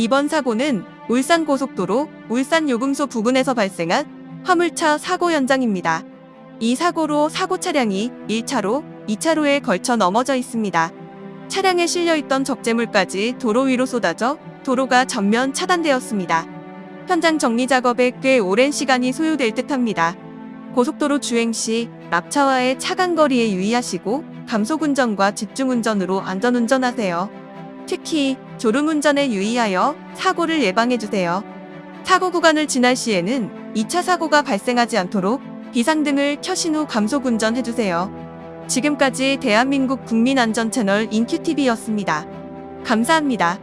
이번 사고는 울산고속도로 울산요금소 부근에서 발생한 화물차 사고 현장입니다. 이 사고로 사고 차량이 1차로, 2차로에 걸쳐 넘어져 있습니다. 차량에 실려있던 적재물까지 도로 위로 쏟아져 도로가 전면 차단되었습니다. 현장 정리 작업에 꽤 오랜 시간이 소요될 듯합니다. 고속도로 주행 시 납차와의 차간 거리에 유의하시고 감속운전과 집중운전으로 안전운전하세요. 특히 졸음운전에 유의하여 사고를 예방해주세요. 사고 구간을 지날 시에는 2차 사고가 발생하지 않도록 비상등을 켜신 후 감속운전해주세요. 지금까지 대한민국 국민안전채널 인큐TV였습니다. 감사합니다.